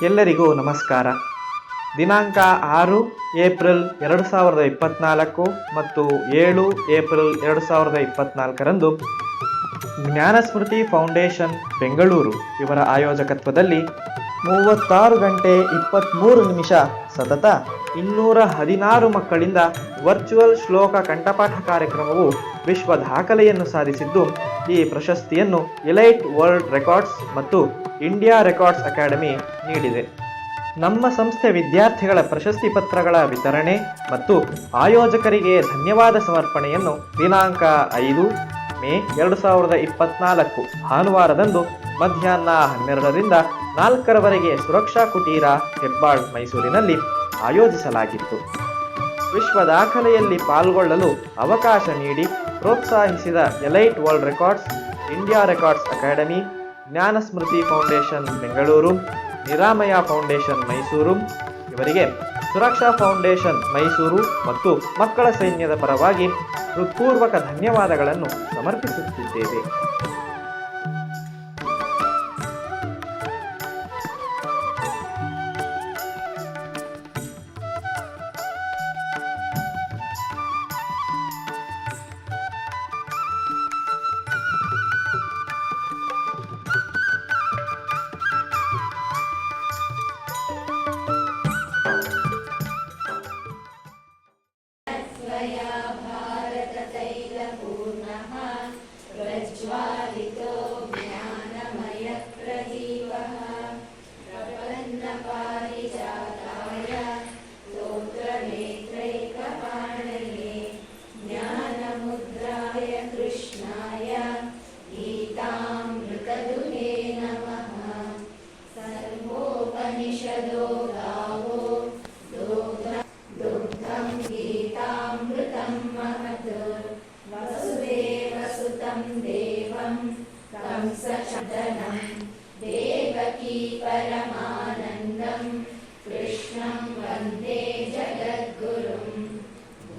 ಎಲ್ಲರಿಗೂ ನಮಸ್ಕಾರ. ದಿನಾಂಕ 6 ಏಪ್ರಿಲ್ 2024 ಮತ್ತು 7 ಏಪ್ರಿಲ್ 2024ರಂದು ಜ್ಞಾನಸ್ಮೃತಿ ಫೌಂಡೇಶನ್ ಬೆಂಗಳೂರು ಇವರ ಆಯೋಜಕತ್ವದಲ್ಲಿ 36 ಗಂಟೆ 23 ನಿಮಿಷ ಸತತ 216 ಮಕ್ಕಳಿಂದ ವರ್ಚುವಲ್ ಶ್ಲೋಕ ಕಂಠಪಾಠ ಕಾರ್ಯಕ್ರಮವು ವಿಶ್ವ ದಾಖಲೆಯನ್ನು ಸಾಧಿಸಿದ್ದು, ಈ ಪ್ರಶಸ್ತಿಯನ್ನು ಎಲೈಟ್ ವರ್ಲ್ಡ್ ರೆಕಾರ್ಡ್ಸ್ ಮತ್ತು ಇಂಡಿಯಾ ರೆಕಾರ್ಡ್ಸ್ ಅಕಾಡೆಮಿ ನೀಡಿದೆ. ನಮ್ಮ ಸಂಸ್ಥೆ ವಿದ್ಯಾರ್ಥಿಗಳ ಪ್ರಶಸ್ತಿ ಪತ್ರಗಳ ವಿತರಣೆ ಮತ್ತು ಆಯೋಜಕರಿಗೆ ಧನ್ಯವಾದ ಸಮರ್ಪಣೆಯನ್ನು ದಿನಾಂಕ 5 ಮೇ 2024 ಭಾನುವಾರದಂದು ಮಧ್ಯಾಹ್ನ 12ರಿಂದ 4ರವರೆಗೆ ಸುರಕ್ಷಾ ಕುಟೀರ, ಹೆಬ್ಬಾಳ್, ಮೈಸೂರಿನಲ್ಲಿ ಆಯೋಜಿಸಲಾಗಿತ್ತು. ವಿಶ್ವ ದಾಖಲೆಯಲ್ಲಿ ಪಾಲ್ಗೊಳ್ಳಲು ಅವಕಾಶ ನೀಡಿ ಪ್ರೋತ್ಸಾಹಿಸಿದ elite world records, India records academy, Jnanasmriti foundation Bengaluru, Niramaya foundation Mysuru ಇವರಿಗೆ ಸುರಕ್ಷಾ ಫೌಂಡೇಶನ್ ಮೈಸೂರು ಮತ್ತು ಮಕ್ಕಳ ಸೈನ್ಯದ ಪರವಾಗಿ ಹೃತ್ಪೂರ್ವಕ ಧನ್ಯವಾದಗಳನ್ನು ಸಮರ್ಪಿಸುತ್ತಿದ್ದೇವೆ. भारततैलपूर्णः प्रज्वालितो ज्ञानमयप्रदीपः प्रपन्नपारिजाताय स्तोत्रनेत्रैकपाणये ज्ञानमुद्राय कृष्णाय गीतामृतदुहे नमः. सर्वोपनिषदो गावो दुग्धं गीतामृतं महत्. वसुदेवसुतं देवं कंसचदनं देवकी परमानन्दं कृष्णं वन्दे जगद्गुरुं.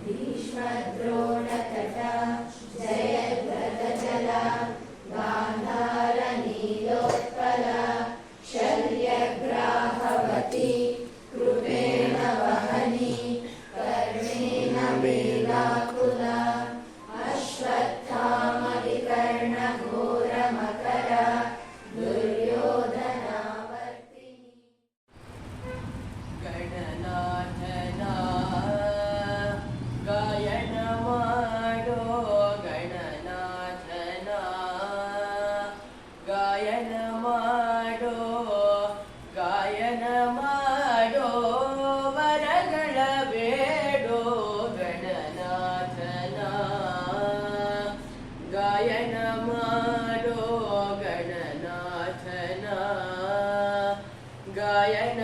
भीष्मद्रोणतटा जयद्रथजला गान्धारनीलोत्पला शल्यग्राहवती कृपेण वहनी कर्णेन वेलाकुला अश्वत्थामविकर्णघोरमकरा दुर्योधनावर्तिनी. गणनाथना गायन माडो गणनाथना गायन माडो गायन माडो वरಗಳ ಬೇಡೋ ಗಣನಾಥನ ಗಾಯನ ಮಾಡೋ ಗಣನಾಥನ ಗಾಯನ